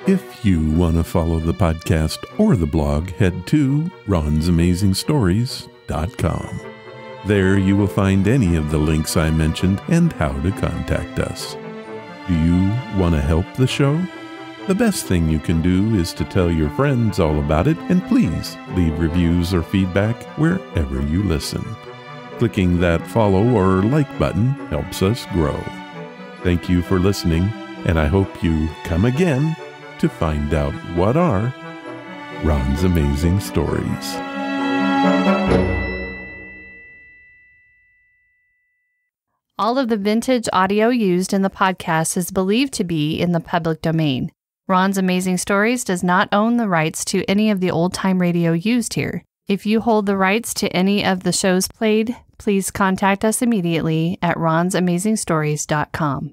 If you want to follow the podcast or the blog, head to ronsamazingstories.com. There you will find any of the links I mentioned and how to contact us. Do you want to help the show? The best thing you can do is to tell your friends all about it, and please leave reviews or feedback wherever you listen. Clicking that follow or like button helps us grow. Thank you for listening, and I hope you come again to find out what are Ron's Amazing Stories. All of the vintage audio used in the podcast is believed to be in the public domain. Ron's Amazing Stories does not own the rights to any of the old-time radio used here. If you hold the rights to any of the shows played, please contact us immediately at ronsamazingstories.com.